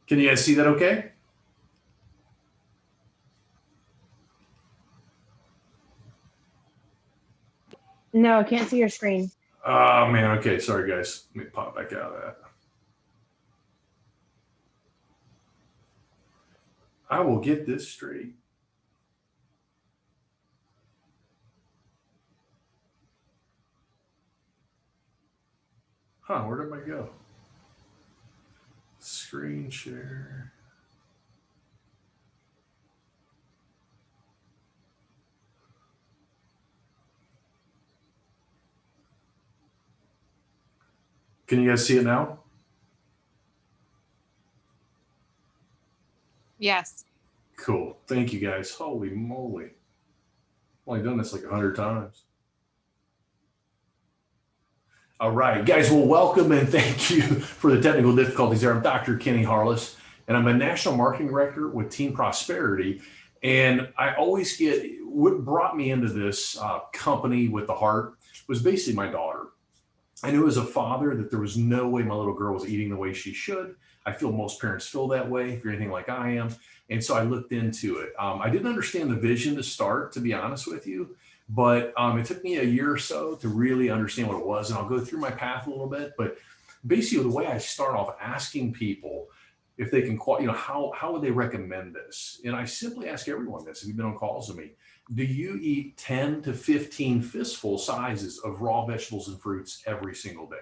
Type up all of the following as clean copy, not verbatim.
Can you guys see that okay? No, I can't see your screen. Oh, man. Okay. Sorry, guys. Let me pop back out of that. I will get this straight. Huh, where did I go? Screen share. Can you guys see it now? Yes. Cool. Thank you, guys. Holy moly. I've only done this like 100 times. All right, guys, well, welcome and thank you for the technical difficulties there. I'm Dr. Kenny Harless, and I'm a National Marketing Director with Team Prosperity. And I always get, what brought me into this company with the heart was basically my daughter. I knew as a father that there was no way my little girl was eating the way she should. I feel most parents feel that way if you're anything like I am. And so I looked into it. I didn't understand the vision to start, to be honest with you. But it took me a year or so to really understand what it was. And I'll go through my path a little bit. But basically, the way I start off asking people if they can, how would they recommend this? And I simply ask everyone this, if you've been on calls with me, do you eat 10 to 15 fistful sizes of raw vegetables and fruits every single day?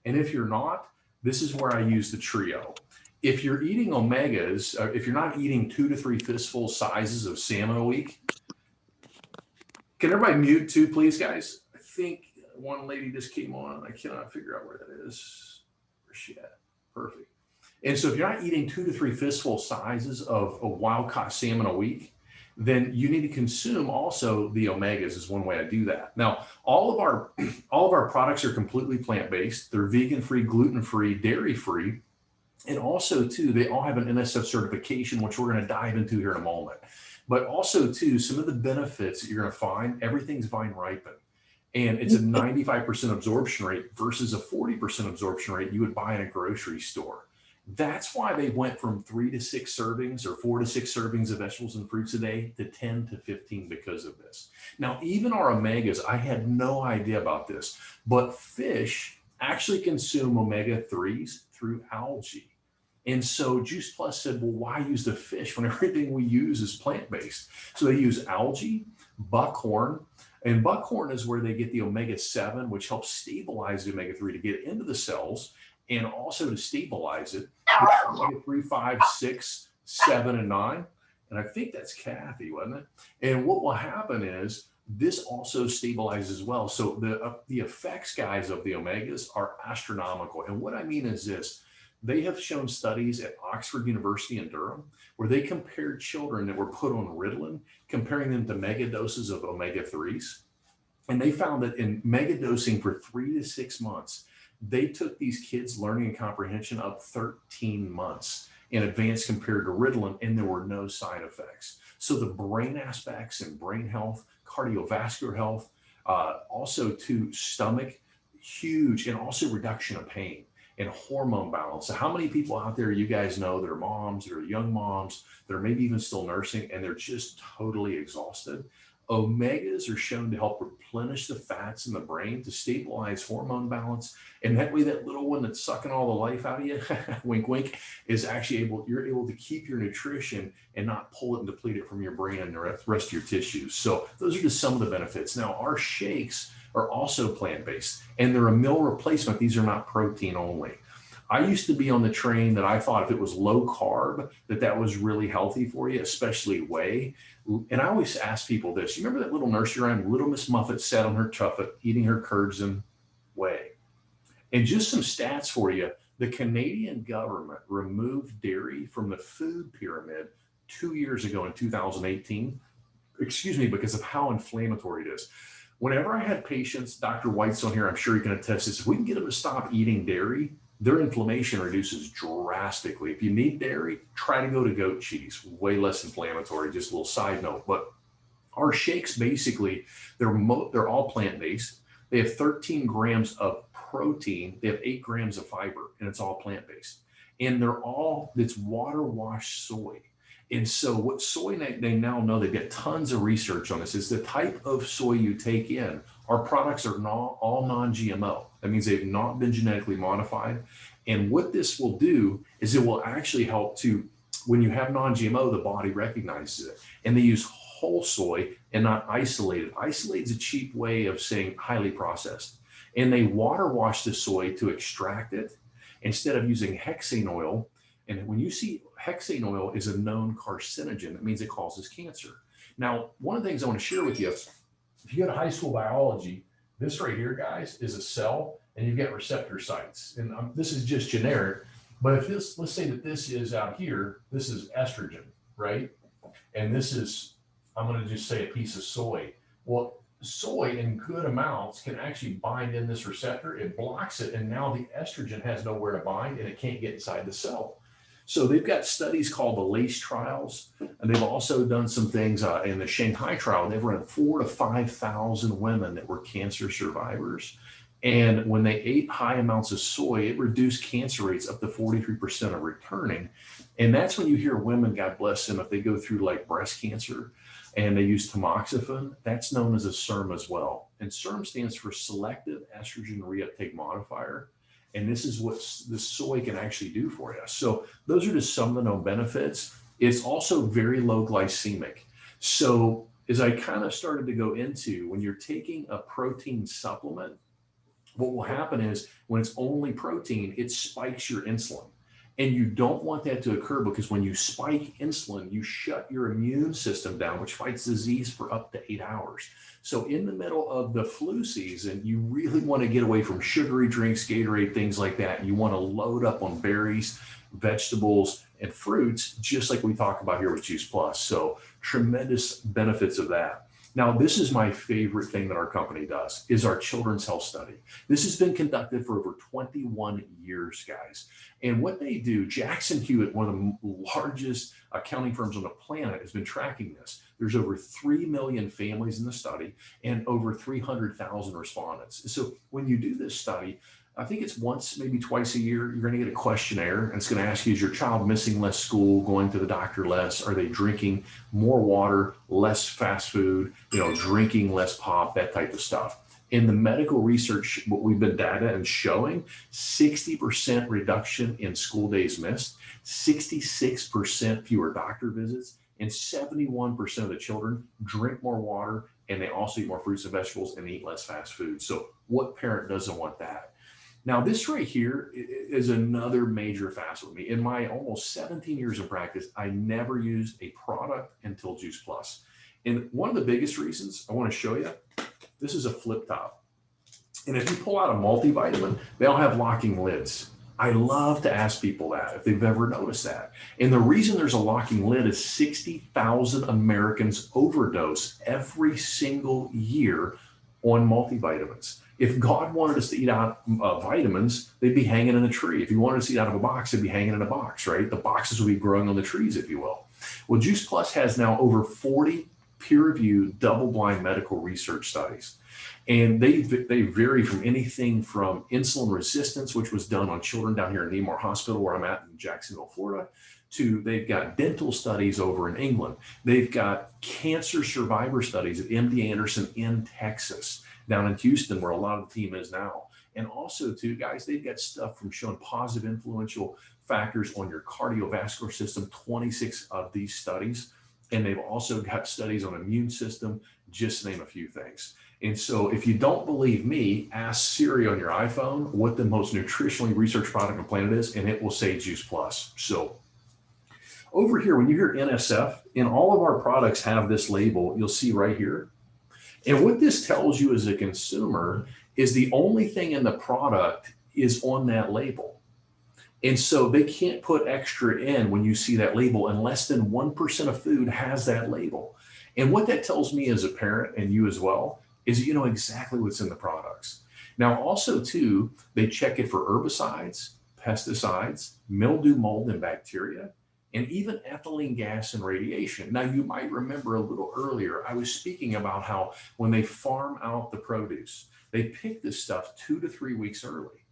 And if you're not, this is where I use the trio. If you're eating omegas, if you're not eating 2 to 3 fistful sizes of salmon a week, can everybody mute too, please, guys? I think one lady just came on. I cannot figure out where that is. Where's she at? Perfect. And so if you're not eating 2 to 3 fistful sizes of wild-caught salmon a week, then you need to consume also the omegas is one way I do that. Now, all of our products are completely plant-based. They're vegan-free, gluten-free, dairy-free. And also, too, they all have an NSF certification, which we're going to dive into here in a moment. But also, too, some of the benefits that you're going to find, everything's vine ripened. And it's a 95% absorption rate versus a 40% absorption rate you would buy in a grocery store. That's why they went from 3 to 6 servings or 4 to 6 servings of vegetables and fruits a day to 10 to 15 because of this. Now, even our omegas, I had no idea about this, but fish actually consume omega-3s through algae. And so Juice Plus said, well, why use the fish when everything we use is plant-based? So they use algae, buckhorn, and buckhorn is where they get the omega-7, which helps stabilize the omega-3 to get into the cells and also to stabilize it. Omega-3, 5, 6, 7, and 9. And I think that's Kathy, wasn't it? And what will happen is this also stabilizes as well. So the effects, guys, of the omegas are astronomical. And what I mean is this. They have shown studies at Oxford University in Durham where they compared children that were put on Ritalin, comparing them to mega doses of omega-3s. And they found that in mega dosing for 3 to 6 months, they took these kids' learning and comprehension up 13 months in advance compared to Ritalin, and there were no side effects. So the brain aspects and brain health, cardiovascular health, also to stomach, huge, and also reduction of pain and hormone balance. So how many people out there you guys know that are moms, that are young moms, that are maybe even still nursing, and they're just totally exhausted? Omegas are shown to help replenish the fats in the brain to stabilize hormone balance. And that way, that little one that's sucking all the life out of you, wink, wink, is actually you're able to keep your nutrition and not pull it and deplete it from your brain and the rest of your tissues. So those are just some of the benefits. Now, our shakes are also plant-based, and they're a meal replacement. These are not protein only. I used to be on the train that I thought if it was low carb, that was really healthy for you, especially whey. And I always ask people this. You remember that little nursery rhyme, Little Miss Muffet sat on her tuffet, eating her curds and whey? And just some stats for you. The Canadian government removed dairy from the food pyramid 2 years ago in 2018, because of how inflammatory it is. Whenever I had patients, Dr. White's on here, I'm sure you can attest this, if we can get them to stop eating dairy, their inflammation reduces drastically. If you need dairy, try to go to goat cheese, way less inflammatory, just a little side note. But our shakes, basically, they're all plant-based. They have 13 grams of protein, they have 8 grams of fiber, and it's all plant-based. and it's water washed soy. And so what soy, they now know, they've got tons of research on this, is the type of soy you take in. Our products are not all non-GMO. That means they've not been genetically modified. And what this will do is it will actually help to, when you have non-GMO, the body recognizes it. And they use whole soy and not isolated. Isolated is a cheap way of saying highly processed. And they water wash the soy to extract it instead of using hexane oil. And when you see hexane oil is a known carcinogen, that means it causes cancer. Now, one of the things I want to share with you, if you go to high school biology, this right here, guys, is a cell, and you've got receptor sites. And this is just generic, but if this, let's say that this is out here, this is estrogen, right? And this is, I'm going to just say a piece of soy. Well, soy in good amounts can actually bind in this receptor. It blocks it, and now the estrogen has nowhere to bind, and it can't get inside the cell. So they've got studies called the LACE trials, and they've also done some things in the Shanghai trial. They've run 4,000 to 5,000 women that were cancer survivors. And when they ate high amounts of soy, it reduced cancer rates up to 43% of returning. And that's when you hear women, God bless them, if they go through like breast cancer and they use tamoxifen, that's known as a SERM as well. And SERM stands for selective estrogen reuptake modifier. And this is what the soy can actually do for you. So those are just some of the known benefits. It's also very low glycemic. So as I kind of started to go into, when you're taking a protein supplement, what will happen is when it's only protein, it spikes your insulin. And you don't want that to occur, because when you spike insulin, you shut your immune system down, which fights disease for up to 8 hours. So in the middle of the flu season, you really want to get away from sugary drinks, Gatorade, things like that. You want to load up on berries, vegetables, and fruits, just like we talk about here with Juice Plus. So tremendous benefits of that. Now, this is my favorite thing that our company does, is our children's health study. This has been conducted for over 21 years, guys. And what they do, Jackson Hewitt, one of the largest accounting firms on the planet, has been tracking this. There's over 3 million families in the study and over 300,000 respondents. So when you do this study, I think it's once, maybe twice a year, you're going to get a questionnaire, and it's going to ask you, is your child missing less school, going to the doctor less? Are they drinking more water, less fast food, drinking less pop, that type of stuff? In the medical research, what we've been data and showing, 60% reduction in school days missed, 66% fewer doctor visits, and 71% of the children drink more water, and they also eat more fruits and vegetables and eat less fast food. So what parent doesn't want that? Now, this right here is another major facet with me. In my almost 17 years of practice, I never used a product until Juice Plus. And one of the biggest reasons I want to show you, this is a flip top. And if you pull out a multivitamin, they all have locking lids. I love to ask people that, if they've ever noticed that. And the reason there's a locking lid is 60,000 Americans overdose every single year on multivitamins. If God wanted us to eat out vitamins, they'd be hanging in a tree. If he wanted us to eat out of a box, they'd be hanging in a box, right? The boxes would be growing on the trees, if you will. Well, Juice Plus has now over 40 peer-reviewed, double-blind medical research studies. And they vary from anything from insulin resistance, which was done on children down here at Nemours Hospital, where I'm at in Jacksonville, Florida, to they've got dental studies over in England. They've got cancer survivor studies at MD Anderson in Texas, down in Houston, where a lot of the team is now. And also, too, guys, they've got stuff from showing positive influential factors on your cardiovascular system, 26 of these studies. And they've also got studies on immune system, just to name a few things. And so if you don't believe me, ask Siri on your iPhone what the most nutritionally researched product on the planet is, and it will say Juice Plus. So over here, when you hear NSF, and all of our products have this label, you'll see right here. And what this tells you as a consumer is the only thing in the product is on that label. And so they can't put extra in when you see that label, and less than 1% of food has that label. And what that tells me as a parent, and you as well, is you know exactly what's in the products. Now, also too, they check it for herbicides, pesticides, mildew, mold, and bacteria, and even ethylene gas and radiation. Now, you might remember a little earlier, I was speaking about how when they farm out the produce, they pick this stuff 2 to 3 weeks early.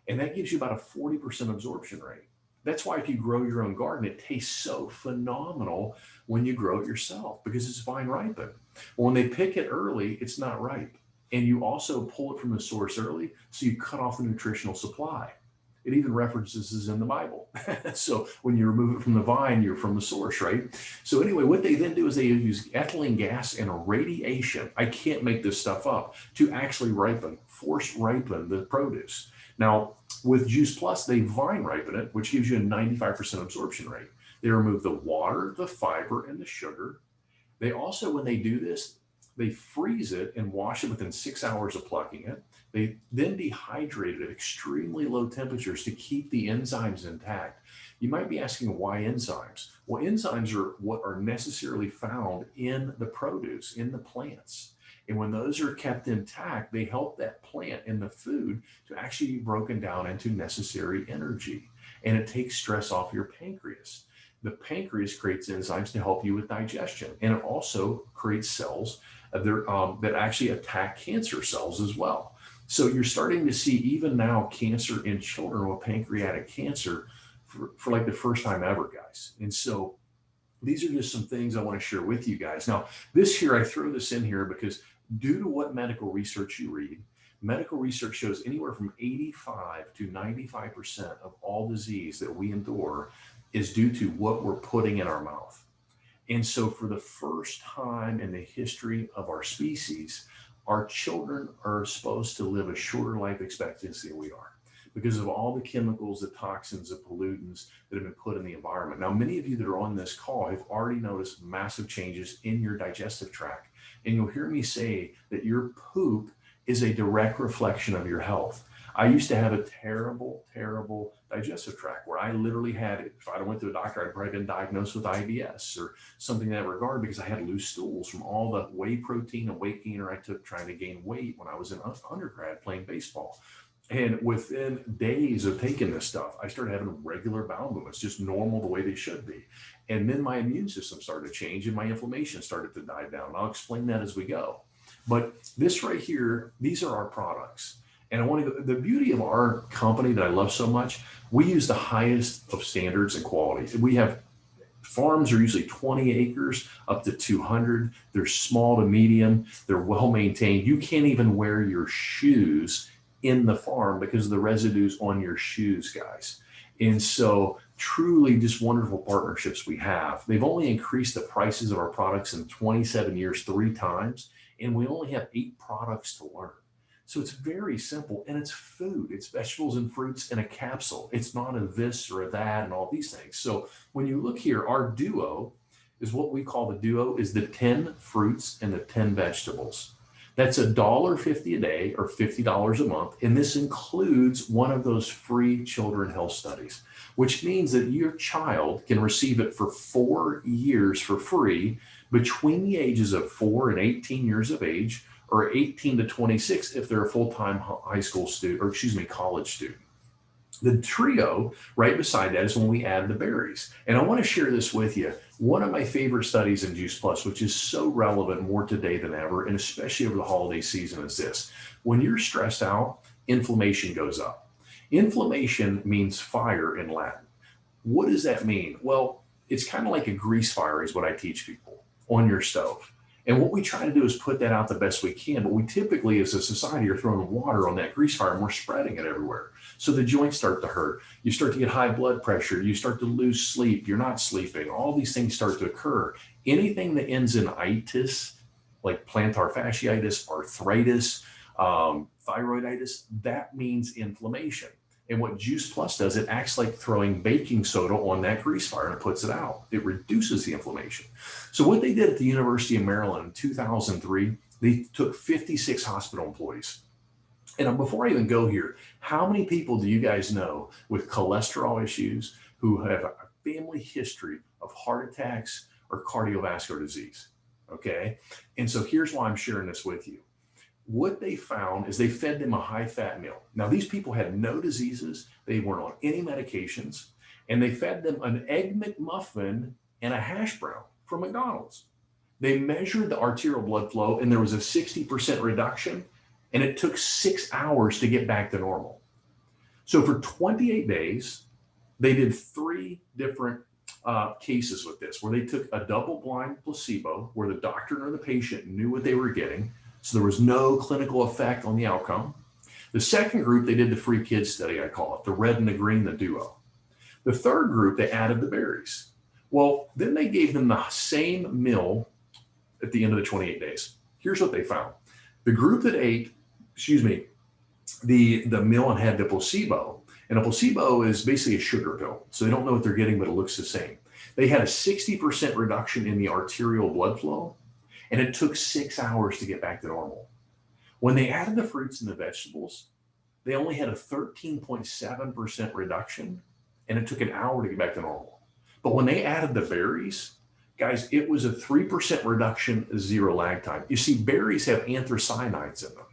And that gives you about a 40% absorption rate. That's why if you grow your own garden, it tastes so phenomenal when you grow it yourself because it's vine ripened. When they pick it early, it's not ripe. And you also pull it from the source early, so you cut off the nutritional supply. It even references this in the Bible. So when you remove it from the vine, you're from the source, right? So anyway, what they then do is they use ethylene gas and radiation. I can't make this stuff up to actually force ripen the produce. Now, with Juice Plus, they vine ripen it, which gives you a 95% absorption rate. They remove the water, the fiber, and the sugar. They also, when they do this, they freeze it and wash it within 6 hours of plucking it. They then dehydrate it at extremely low temperatures to keep the enzymes intact. You might be asking why enzymes? Well, enzymes are what are necessarily found in the produce, in the plants. And when those are kept intact, they help that plant and the food to actually be broken down into necessary energy. And it takes stress off your pancreas. The pancreas creates enzymes to help you with digestion. And it also creates cells that actually attack cancer cells as well. So you're starting to see even now cancer in children with pancreatic cancer for like the first time ever, guys. And so these are just some things I want to share with you guys. Now, this here, I throw this in here because due to what medical research you read, medical research shows anywhere from 85 to 95% of all disease that we endure is due to what we're putting in our mouth. And so for the first time in the history of our species, our children are supposed to live a shorter life expectancy than we are because of all the chemicals, the toxins, the pollutants that have been put in the environment. Now, many of you that are on this call have already noticed massive changes in your digestive tract. And you'll hear me say that your poop is a direct reflection of your health. I used to have a terrible, terrible digestive tract where I literally had, if I went to a doctor, I'd probably been diagnosed with IBS or something in that regard because I had loose stools from all the whey protein and weight gainer I took trying to gain weight when I was in undergrad playing baseball. And within days of taking this stuff, I started having regular bowel movements, just normal the way they should be. And then my immune system started to change and my inflammation started to die down. I'll explain that as we go. But this right here, these are our products. And I want to go, the beauty of our company that I love so much, we use the highest of standards and quality. We have farms are usually 20 acres up to 200. They're small to medium. They're well maintained. You can't even wear your shoes in the farm because of the residues on your shoes, guys. And so truly just wonderful partnerships we have. They've only increased the prices of our products in 27 years, 3 times. And we only have 8 products to learn. So it's very simple and it's food. It's vegetables and fruits in a capsule. It's not a this or a that and all these things. So when you look here, our duo is what we call the duo is the 10 fruits and the 10 vegetables. That's $1.50 a day or $50 a month. And this includes one of those free children health studies, which means that your child can receive it for 4 years for free between the ages of 4 and 18 years of age, or 18 to 26 if they're a full-time high school student, or college student. The trio right beside that is when we add the berries. And I want to share this with you. One of my favorite studies in Juice Plus, which is so relevant more today than ever, and especially over the holiday season, is this. When you're stressed out, inflammation goes up. Inflammation means fire in Latin. What does that mean? Well, it's kind of like a grease fire is what I teach people on your stove. And what we try to do is put that out the best we can, but we typically as a society are throwing water on that grease fire and we're spreading it everywhere. So the joints start to hurt. You start to get high blood pressure. You start to lose sleep. You're not sleeping. All these things start to occur. Anything that ends in itis, like plantar fasciitis, arthritis, thyroiditis, that means inflammation. And what Juice Plus does, it acts like throwing baking soda on that grease fire and it puts it out. It reduces the inflammation. So what they did at the University of Maryland in 2003, they took 56 hospital employees. And before I even go here, how many people do you guys know with cholesterol issues who have a family history of heart attacks or cardiovascular disease? Okay. And so here's why I'm sharing this with you. What they found is they fed them a high-fat meal. Now, these people had no diseases. They weren't on any medications. And they fed them an Egg McMuffin and a hash brown from McDonald's. They measured the arterial blood flow, and there was a 60% reduction, and it took 6 hours to get back to normal. So for 28 days, They did 3 different cases with this, where they took a double-blind placebo, where the doctor or the patient knew what they were getting, so there was no clinical effect on the outcome. The second group, they did the free kids study, I call it, the red and the green, the duo. The third group, they added the berries. Well, then they gave them the same meal at the end of the 28 days. Here's what they found. The group that ate, the meal and had the placebo, and a placebo is basically a sugar pill. So they don't know what they're getting, but it looks the same. They had a 60% reduction in the arterial blood flow, and it took 6 hours to get back to normal. When they added the fruits and the vegetables, they only had a 13.7% reduction, and it took an hour to get back to normal. But when they added the berries, guys, it was a 3% reduction, 0 lag time. You see, berries have anthocyanins in them.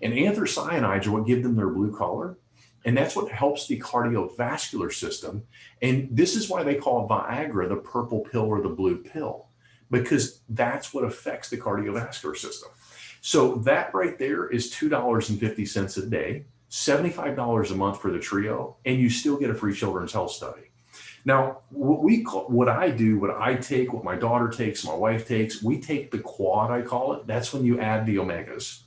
And anthocyanins are what give them their blue color. And that's what helps the cardiovascular system. And this is why they call Viagra the purple pill or the blue pill, because that's what affects the cardiovascular system. So that right there is $2.50 a day, $75 a month for the trio, and you still get a free children's health study. Now, what I take, what my daughter takes, my wife takes, we take the quad, I call it. That's when you add the omegas.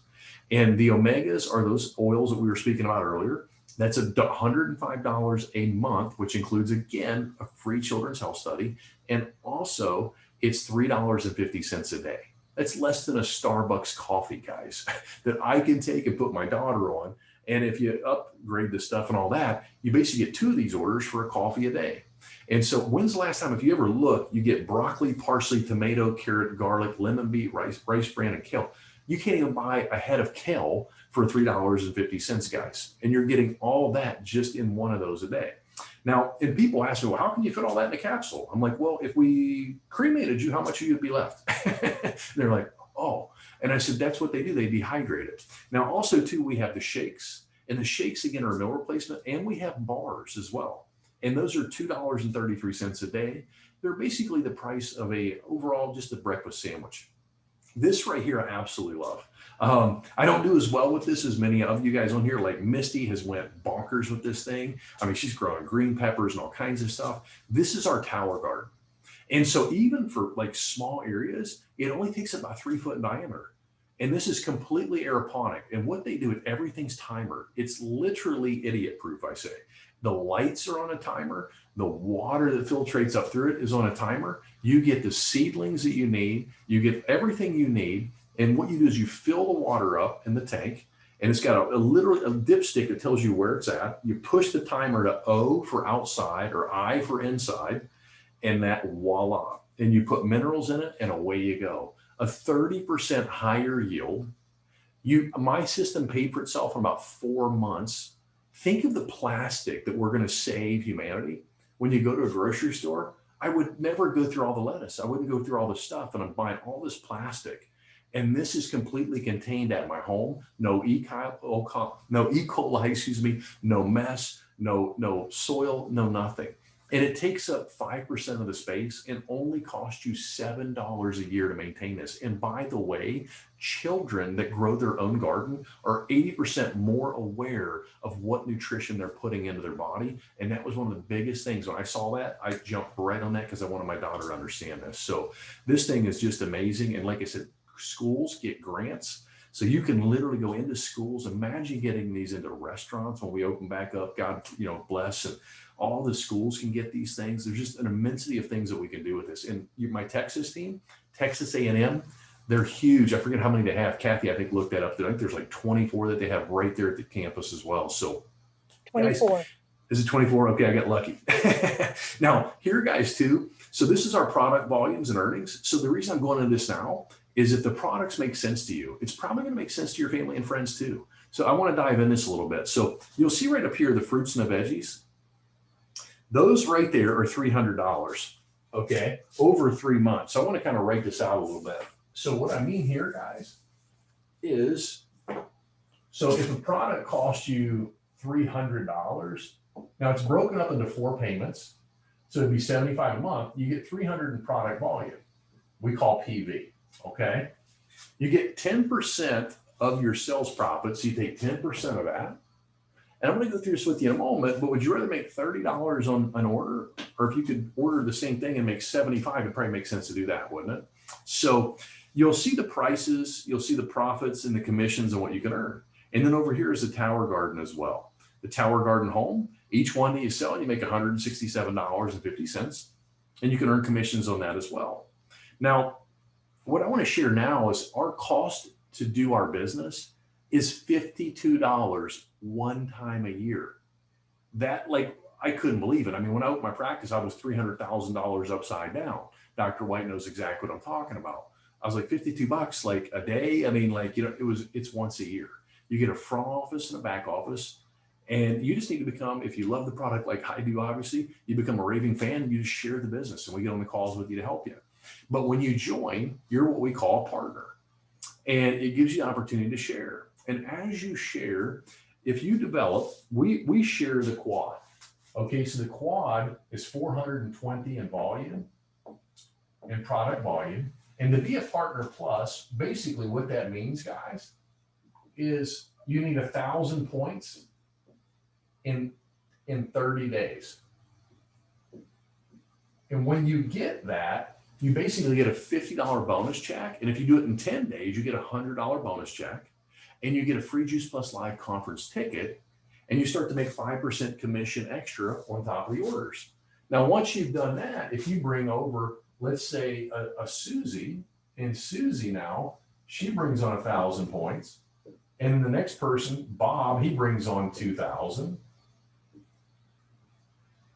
And the omegas are those oils that we were speaking about earlier. That's $105 a month, which includes, again, a free children's health study. And also, it's $3.50 a day. That's less than a Starbucks coffee, guys, that I can take and put my daughter on. And if you upgrade the stuff and all that, you basically get 2 of these orders for a coffee a day. And so when's the last time, if you ever look, you get broccoli, parsley, tomato, carrot, garlic, lemon beet, rice bran, and kale. You can't even buy a head of kale for $3.50, guys. And you're getting all that just in one of those a day. Now, and people ask me, well, how can you fit all that in a capsule? I'm like, well, if we cremated you, how much would you be left? They're like, oh. And I said, that's what they do. They dehydrate it. Now, also, too, we have the shakes. And the shakes, again, are meal replacement. And we have bars as well. And those are $2.33 a day. They're basically the price of overall just a breakfast sandwich. This right here, I absolutely love. I don't do as well with this as many of you guys on here. Like Misty has went bonkers with this thing. I mean, she's growing green peppers and all kinds of stuff. This is our tower garden. And so even for like small areas, it only takes about 3 foot in diameter. And this is completely aeroponic. And what they do, everything's timer. It's literally idiot proof, I say. The lights are on a timer. The water that filtrates up through it is on a timer. You get the seedlings that you need. You get everything you need. And what you do is you fill the water up in the tank, and it's got literally a dipstick that tells you where it's at. You push the timer to O for outside or I for inside, and that voila. And you put minerals in it, and away you go. A 30% higher yield. My system paid for itself in about 4 months. Think of the plastic that we're going to save humanity. When you go to a grocery store, I would never go through all the lettuce. I wouldn't go through all the stuff, and I'm buying all this plastic. And this is completely contained at my home. No E. coli, no mess, no soil, no nothing. And it takes up 5% of the space and only costs you $7 a year to maintain this. And by the way, children that grow their own garden are 80% more aware of what nutrition they're putting into their body. And that was one of the biggest things. When I saw that, I jumped right on that because I wanted my daughter to understand this. So this thing is just amazing. And like I said, schools get grants. So you can literally go into schools. Imagine getting these into restaurants when we open back up. God, bless. And all the schools can get these things. There's just an immensity of things that we can do with this. And my Texas team, Texas A&M, they're huge. I forget how many they have. Kathy, I think, looked that up. I think there's like 24 that they have right there at the campus as well. So 24. Guys, is it 24? Okay, I got lucky. Now, here, guys, too. So this is our product volumes and earnings. So the reason I'm going into this now is if the products make sense to you, it's probably going to make sense to your family and friends too. So I want to dive in this a little bit. So you'll see right up here, the fruits and the veggies. Those right there are $300, okay, over 3 months. So I want to kind of write this out a little bit. So what I mean here, guys, is, so if a product costs you $300, now it's broken up into 4 payments. So it'd be $75 a month. You get 300 in product volume. We call PV, okay? You get 10% of your sales profits. You take 10% of that, And I'm going to go through this with you in a moment, but would you rather make $30 on an order, or if you could order the same thing and make 75, it'd probably make sense to do that, wouldn't it? So you'll see the prices, you'll see the profits and the commissions and what you can earn. And then over here is the Tower Garden as well. The Tower Garden home, each one that you sell, you make $167.50, and you can earn commissions on that as well. Now, what I want to share now is our cost to do our business is $52 one time a year. That, like, I couldn't believe it. I mean, when I opened my practice, I was $300,000 upside down. Dr. White knows exactly what I'm talking about. I was like, $52 like a day. I mean, like, you know, it's once a year. You get a front office and a back office, and you just need to become, if you love the product like I do, obviously, you become a raving fan and you just share the business, and we get on the calls with you to help you. But when you join, you're what we call a partner, and it gives you the opportunity to share. And as you share, if you develop, we share the quad. Okay, so the quad is 420 in volume, in product volume. And to be a partner plus, basically what that means, guys, is you need 1,000 points in 30 days. And when you get that, you basically get a $50 bonus check. And if you do it in 10 days, you get a $100 bonus check, and you get a free Juice Plus Live conference ticket, and you start to make 5% commission extra on top of the orders. Now, once you've done that, if you bring over, let's say a Susie, and Susie now, she brings on 1,000 points. And the next person, Bob, he brings on 2,000.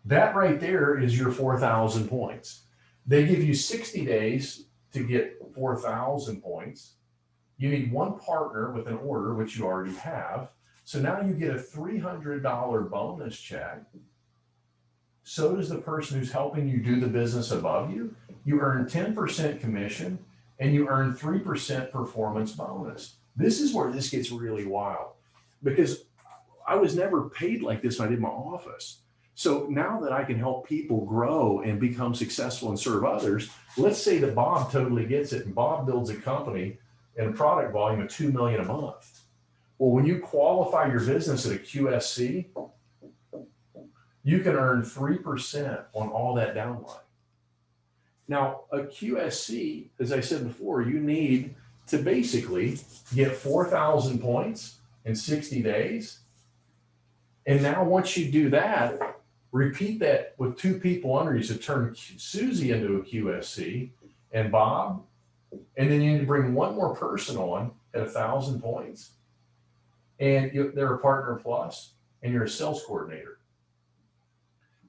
That right there is your 4,000 points. They give you 60 days to get 4,000 points. You need one partner with an order, which you already have. So now you get a $300 bonus check. So does the person who's helping you do the business above you. You earn 10% commission, and you earn 3% performance bonus. This is where this gets really wild, because I was never paid like this when I did my office. So now that I can help people grow and become successful and serve others, let's say that Bob totally gets it, and Bob builds a company and a product volume of 2 million a month. Well, when you qualify your business at a QSC, you can earn 3% on all that downline. Now, a QSC, as I said before, you need to basically get 4,000 points in 60 days. And now once you do that, repeat that with 2 people under you. So turn Susie into a QSC and Bob, and then you need to bring one more person on at 1,000 points. And they're a partner plus, and you're a sales coordinator.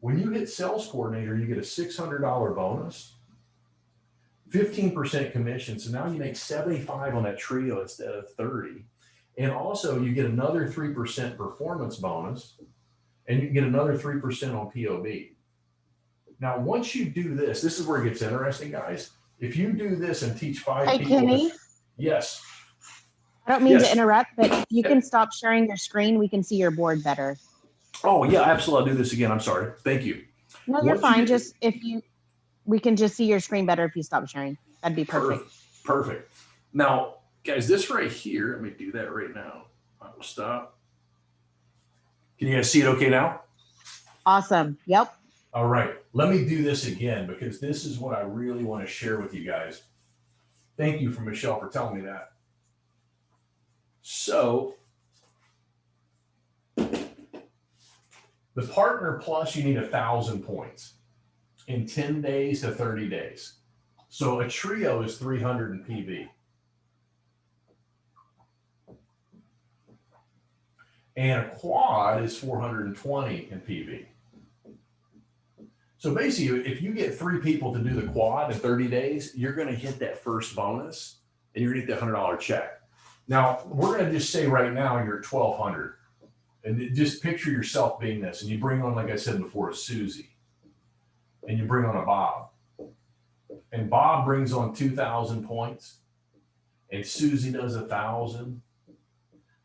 When you hit sales coordinator, you get a $600 bonus, 15% commission. So now you make 75 on that trio instead of 30. And also you get another 3% performance bonus, and you get another 3% on POB. Now, once you do this, this is where it gets interesting, guys. If you do this and teach 5 Hey, people. Kenny. Yes. I don't mean Yes. to interrupt, but if you can stop sharing your screen, we can see your board better. Oh, yeah, absolutely. I'll do this again. I'm sorry. Thank you. No, you're Once fine. you We can just see your screen better if you stop sharing. That'd be perfect. Perfect. Now, guys, this right here, let me do that right now. I will stop. Can you guys see it okay now? Awesome. Yep. All right. Let me do this again, because this is what I really want to share with you guys. Thank you for Michelle for telling me that. So the partner plus, you need 1,000 points in 10 days to 30 days. So a trio is 300 in PV. And a quad is 420 in PV. So basically, if you get 3 people to do the quad in 30 days, you're going to hit that first bonus, and you're going to get the $100 check. Now, we're going to just say right now you're at 1,200. And just picture yourself being this. And you bring on, like I said before, a Susie. And you bring on a Bob. And Bob brings on 2,000 points. And Susie does 1,000.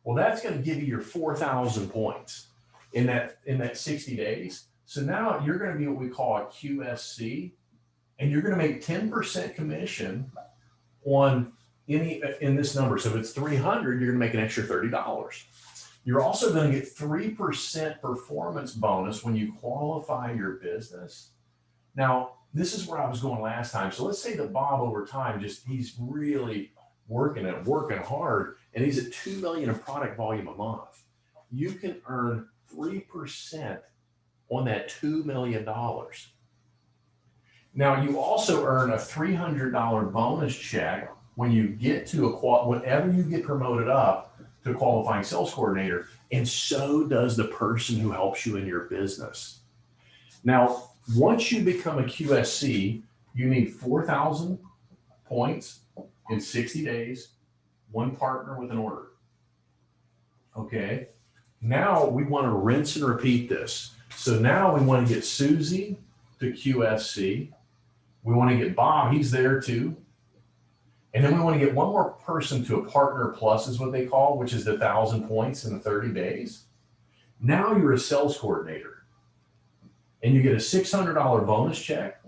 Well, that's going to give you your 4,000 points in that 60 days. So now you're going to be what we call a QSC, and you're going to make 10% commission on in this number. So if it's 300, you're going to make an extra $30. You're also going to get 3% performance bonus when you qualify your business. Now, this is where I was going last time. So let's say that Bob over time, he's really working hard, and he's at 2 million in product volume a month. You can earn 3% on that $2 million. Now, you also earn a $300 bonus check when you get to whenever you get promoted up to qualifying sales coordinator, and so does the person who helps you in your business. Now, once you become a QSC, you need 4,000 points in 60 days, one partner with an order. Okay, now we want to rinse and repeat this. So now we want to get Susie to QSC. We want to get Bob, he's there too. And then we want to get one more person to a partner plus is what they call, which is the 1,000 points in the 30 days. Now you're a sales coordinator and you get a $600 bonus check.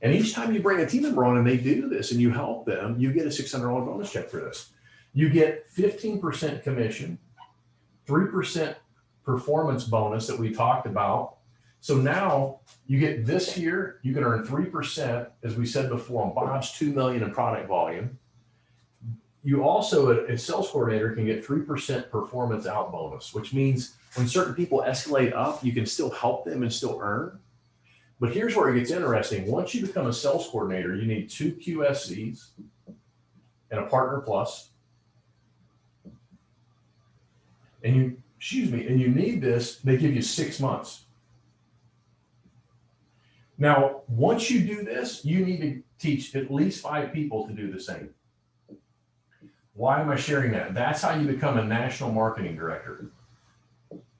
And each time you bring a team member on and they do this and you help them, you get a $600 bonus check for this. You get 15% commission, 3% performance bonus that we talked about. So now you get this year, you can earn 3%, as we said before, on Bob's 2 million in product volume. You also, as sales coordinator, can get 3% performance out bonus, which means when certain people escalate up, you can still help them and still earn. But here's where it gets interesting. Once you become a sales coordinator, you need 2 QSCs and a partner plus. And you need this, they give you 6 months. Now, once you do this, you need to teach at least 5 people to do the same. Why am I sharing that? That's how you become a national marketing director.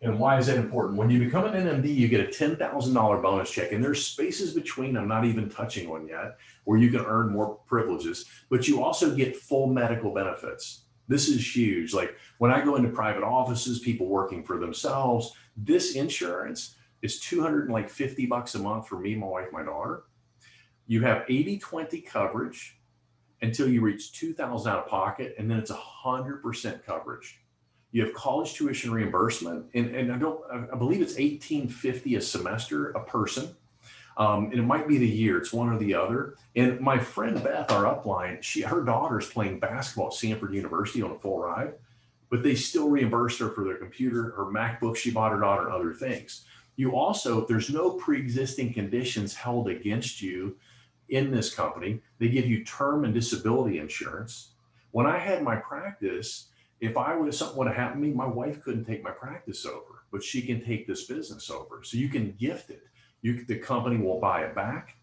And why is that important? When you become an NMD, you get a $10,000 bonus check, and there's spaces between, I'm not even touching one yet, where you can earn more privileges, but you also get full medical benefits. This is huge. Like when I go into private offices, people working for themselves, this insurance is $250 a month for me, my wife, my daughter. You have 80/20 coverage until you reach $2,000 out of pocket, and then it's 100% coverage. You have college tuition reimbursement, and I believe it's $1,850 a semester a person, and it might be the year. It's one or the other. And my friend Beth, our upline, her daughter's playing basketball at Stanford University on a full ride, but they still reimbursed her for their computer, her MacBook she bought her daughter, and other things. You also, there's no pre-existing conditions held against you in this company. They give you term and disability insurance. When I had my practice, if something would have happened to me, my wife couldn't take my practice over, but she can take this business over. So you can gift it. The company will buy it back.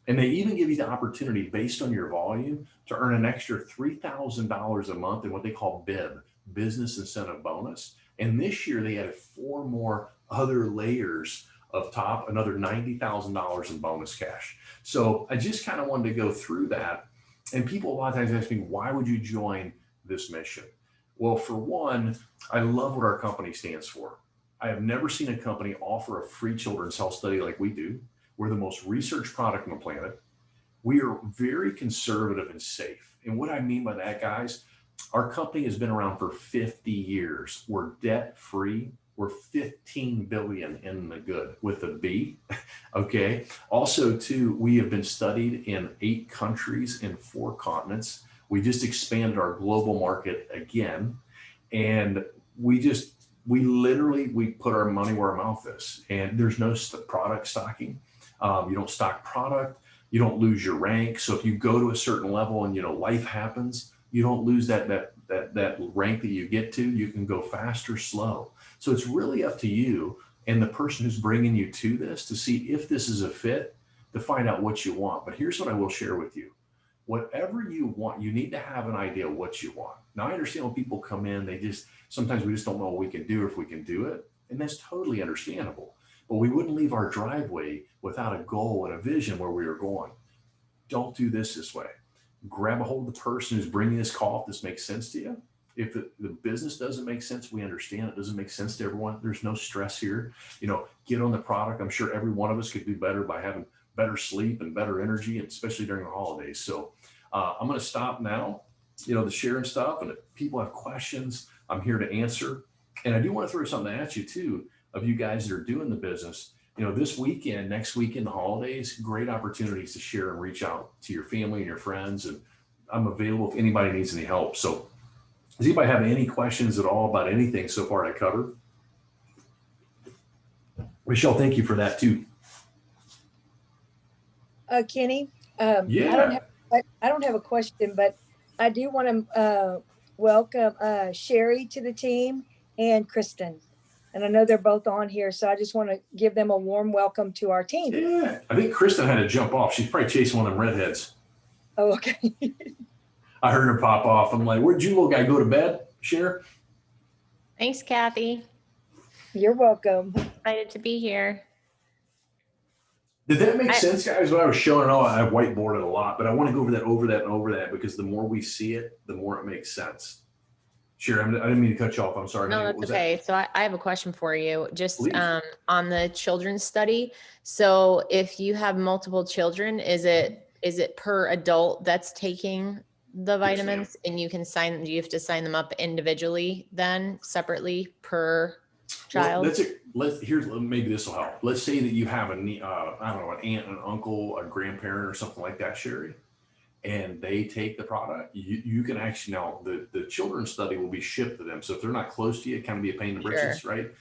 And they even give you the opportunity based on your volume to earn an extra $3,000 a month in what they call BIB, Business Incentive Bonus. And this year they added 4 more other layers of top, another $90,000 in bonus cash. So I just kind of wanted to go through that. And people a lot of times ask me, why would you join this mission? Well, for one, I love what our company stands for. I have never seen a company offer a free children's health study like we do. We're the most researched product on the planet. We are very conservative and safe. And what I mean by that, guys, our company has been around for 50 years. We're debt-free. We're 15 billion in the good with a B. Okay. Also, too, we have been studied in 8 countries in 4 continents. We just expanded our global market again. And we literally put our money where our mouth is. And there's no product stocking. You don't stock product. You don't lose your rank. So if you go to a certain level and, life happens, you don't lose that rank that you get to. You can go fast or slow. So it's really up to you and the person who's bringing you to this to see if this is a fit, to find out what you want. But here's what I will share with you. Whatever you want, you need to have an idea of what you want. Now, I understand when people come in, sometimes we just don't know what we can do or if we can do it. And that's totally understandable. But we wouldn't leave our driveway without a goal and a vision where we are going. Don't do this way. Grab a hold of the person who's bringing this call if this makes sense to you. If the business doesn't make sense, we understand it doesn't make sense to everyone. There's no stress here. Get on the product. I'm sure every one of us could do better by having better sleep and better energy, and especially during the holidays. So I'm going to stop now, the sharing stuff. And if people have questions, I'm here to answer. And I do want to throw something at you too, of you guys that are doing the business. This weekend, next weekend, the holidays, great opportunities to share and reach out to your family and your friends. And I'm available if anybody needs any help. So does anybody have any questions at all about anything so far I covered? Michelle, thank you for that too. Kenny, Yeah. I don't have a question, but I do want to welcome Sherry to the team and Kristen. And I know they're both on here, so I just want to give them a warm welcome to our team. Yeah. I think Kristen had to jump off. She's probably chasing one of them redheads. Oh, okay. I heard her pop off. I'm like, where'd you little guy go to bed, Cher? Thanks, Kathy. You're welcome. Excited to be here. Did that make sense, guys? What I was showing, I whiteboarded a lot, but I want to go over that because the more we see it, the more it makes sense. Sure, I didn't mean to cut you off. I'm sorry. No, that's okay. So I have a question for you, just on the children's study. So if you have multiple children, is it per adult that's taking the vitamins, and you have to sign them up individually then separately per child? Well, maybe this will help. Let's say that you have I don't know, an aunt, an uncle, a grandparent, or something like that, Sherry, and they take the product. You can actually, now the children's study will be shipped to them. So if they're not close to you, it can be a pain in the britches, right?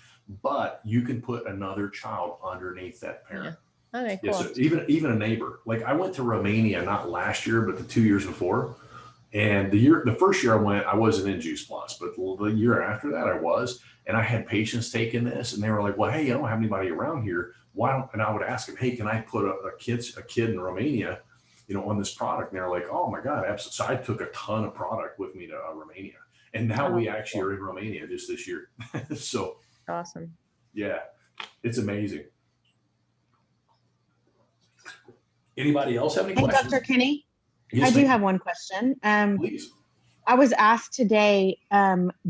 But you can put another child underneath that parent. Yeah. Okay, cool. Yeah, so even a neighbor. Like I went to Romania, not last year, but the 2 years before. And the first year I went, I wasn't in Juice Plus, but the year after that I was. And I had patients taking this, and they were like, well, hey, I don't have anybody around here. Why don't, and I would ask them, hey, can I put a kid in Romania, on this product? And they're like, oh my God, absolutely. So I took a ton of product with me to Romania. And now we actually are in Romania just this year. So awesome. Yeah, it's amazing. Anybody else have any questions? Dr. Kenny, Yes, I do have one question. Please. I was asked today,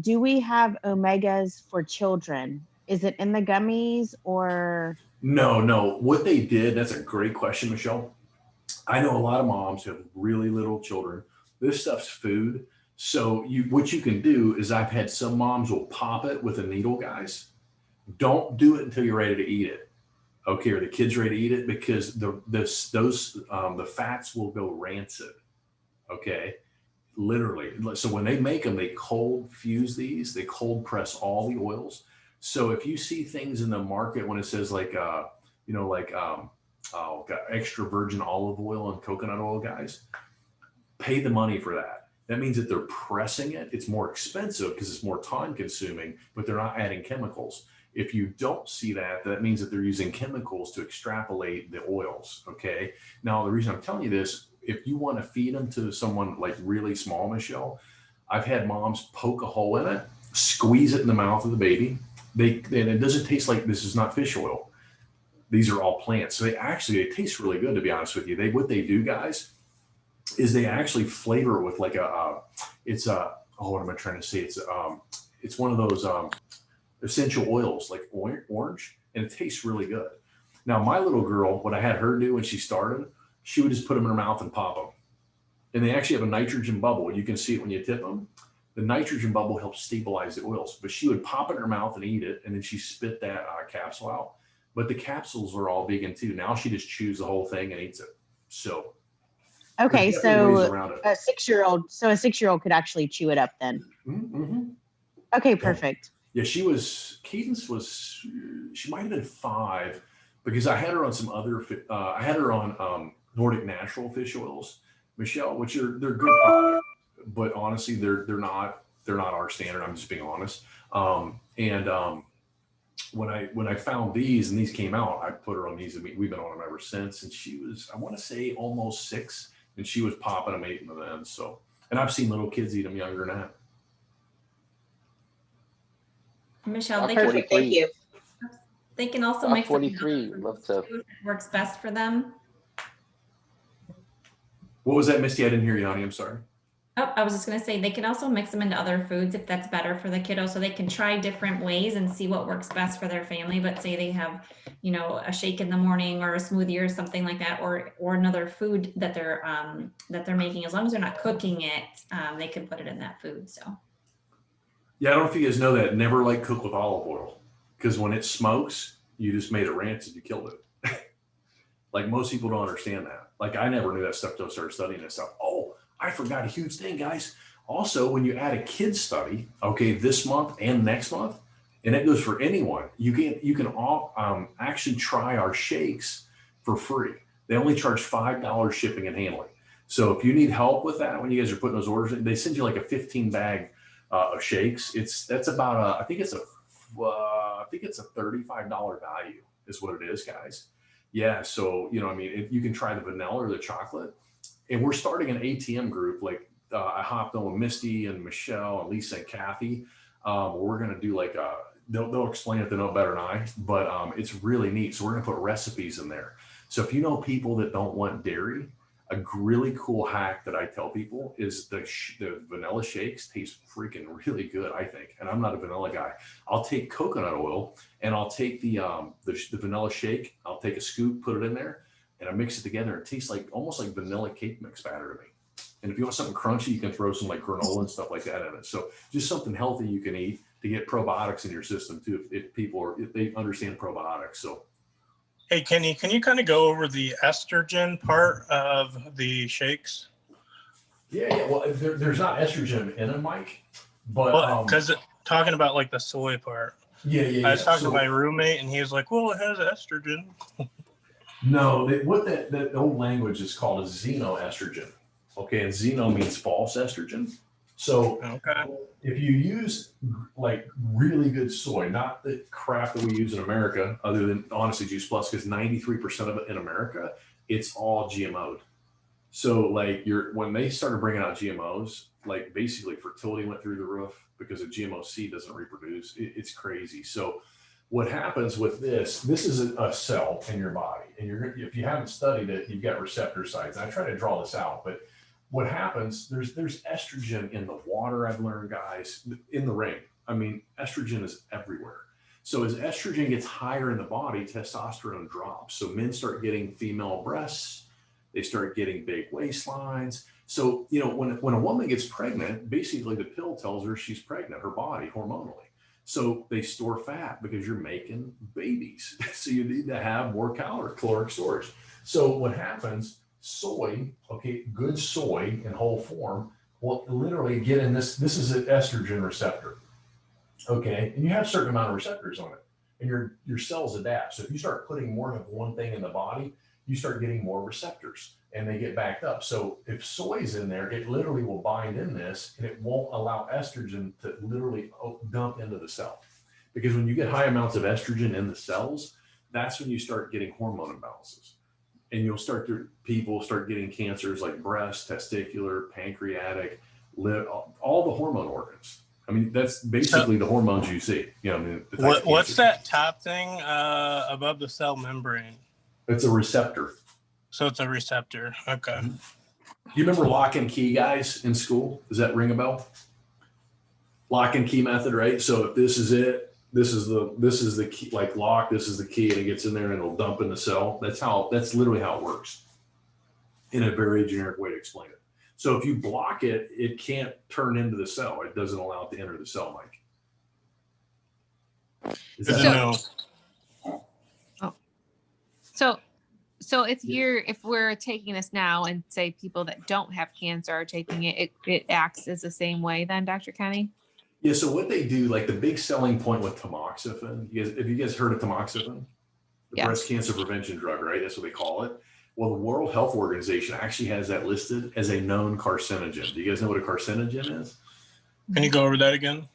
do we have omegas for children? Is it in the gummies or? No. What they did, that's a great question, Michelle. I know a lot of moms who have really little children. This stuff's food. So what you can do is I've had some moms will pop it with a needle, guys. Don't do it until you're ready to eat it. Okay, or the kid's ready to eat it, because the fats will go rancid. Okay. Literally. So when they make them, they cold fuse these, they cold press all the oils. So if you see things in the market when it says extra virgin olive oil and coconut oil, guys, pay the money for that. That means that they're pressing it. It's more expensive because it's more time consuming, but they're not adding chemicals. If you don't see that, that means that they're using chemicals to extrapolate the oils. Okay. Now, the reason I'm telling you this, if you want to feed them to someone like really small, Michelle, I've had moms poke a hole in it, squeeze it in the mouth of the baby. And it doesn't taste like, this is not fish oil. These are all plants. So they taste really good, to be honest with you. What they do, guys, is they actually flavor it with like what am I trying to say? It's one of those essential oils like orange, and it tastes really good. Now, my little girl, what I had her do when she started, she would just put them in her mouth and pop them. And they actually have a nitrogen bubble. You can see it when you tip them. The nitrogen bubble helps stabilize the oils, but she would pop it in her mouth and eat it. And then she spit that capsule out. But the capsules are all vegan too. Now she just chews the whole thing and eats it. So. Okay. So a 6-year-old could actually chew it up then. Mm-hmm. Okay. Perfect. Yeah. She might've been 5, because I had her on some other, I had her on Nordic natural fish oils, Michelle, which they're good product, but honestly, they're not our standard. I'm just being honest. When I found these and these came out, I put her on these, and we've been on them ever since. And she was, I want to say, almost 6, and she was popping them, eating them then. So, and I've seen little kids eat them younger than that. Michelle, Perfect. Thank you. They can also make 43. Love to. Works best for them. What was that, Misty? I didn't hear you, honey. I'm sorry. Oh, I was just going to say, they can also mix them into other foods if that's better for the kiddo. So they can try different ways and see what works best for their family. But say they have, a shake in the morning or a smoothie or something like that, or another food that they're making. As long as they're not cooking it, they can put it in that food. So. Yeah, I don't know if you guys know that. Never like cook with olive oil, because when it smokes, you just made it rancid. You killed it. Like most people don't understand that. Like I never knew that stuff until I started studying this stuff. Oh, I forgot a huge thing, guys. Also, when you add a kid study, okay, this month and next month, and it goes for anyone, you can all actually try our shakes for free. They only charge $5 shipping and handling. So if you need help with that, when you guys are putting those orders in, they send you like a 15 bag of shakes. That's about I think it's a $35 value is what it is, guys. Yeah. So, you know, I mean, if you can try the vanilla or the chocolate, and we're starting an ATM group. Like I hopped on with Misty and Michelle and Lisa and Kathy. We're going to do like they'll explain it, they know better than I, but it's really neat. So we're going to put recipes in there. So if you know people that don't want dairy, a really cool hack that I tell people is the vanilla shakes taste freaking really good, I think. And I'm not a vanilla guy. I'll take coconut oil and I'll take the vanilla shake. I'll take a scoop, put it in there, and I mix it together. It tastes like almost like vanilla cake mix batter to me. And if you want something crunchy, you can throw some like granola and stuff like that in it. So just something healthy you can eat to get probiotics in your system too, if they understand probiotics. So. Hey, Kenny, can you kind of go over the estrogen part of the shakes? Yeah. Well, there's not estrogen in it, Mike, but because talking about like the soy part. Yeah. I was talking to my roommate, and he was like, "Well, it has estrogen." No, what that old language is called a xenoestrogen. Okay, and xeno means false estrogen. So if you use like really good soy, not the crap that we use in America, other than honestly Juice Plus, because 93% of it in America, it's all GMO'd. So like when they started bringing out GMOs, like basically fertility went through the roof because a GMO seed doesn't reproduce. It's crazy. So what happens with this is a cell in your body, and if you haven't studied it, you've got receptor sites. And I try to draw this out, but what happens, there's estrogen in the water, I've learned, guys, in the ring. I mean, estrogen is everywhere. So as estrogen gets higher in the body, testosterone drops. So men start getting female breasts, they start getting big waistlines. So, you know, when a woman gets pregnant, basically the pill tells her she's pregnant, her body hormonally. So they store fat because you're making babies. So you need to have more caloric storage. So what happens, soy, okay, good soy in whole form will literally get in this is an estrogen receptor, okay, and you have a certain amount of receptors on it, and your cells adapt. So if you start putting more of one thing in the body, you start getting more receptors and they get backed up. So if soy's in there, it literally will bind in this, and it won't allow estrogen to literally dump into the cell, because when you get high amounts of estrogen in the cells, that's when you start getting hormone imbalances. And people start getting cancers like breast, testicular, pancreatic, all the hormone organs. I mean, that's basically the hormones you see. You know, I mean, what's that top thing above the cell membrane? It's a receptor. So it's a receptor. Okay. Mm-hmm. Do you remember lock and key, guys, in school? Does that ring a bell? Lock and key method, right? So if this is it, this is the key, like lock, this is the key, and it gets in there and it'll dump in the cell. That's literally how it works, in a very generic way to explain it. So if you block it, it can't turn into the cell. It doesn't allow it to enter the cell, Mike. So if we're taking this now, and say people that don't have cancer are taking it, it acts as the same way then, Dr. Kenny? Yeah, so what they do, like the big selling point with tamoxifen, have you guys heard of tamoxifen? The breast cancer prevention drug, right? That's what they call it. Well, the World Health Organization actually has that listed as a known carcinogen. Do you guys know what a carcinogen is? Can you go over that again?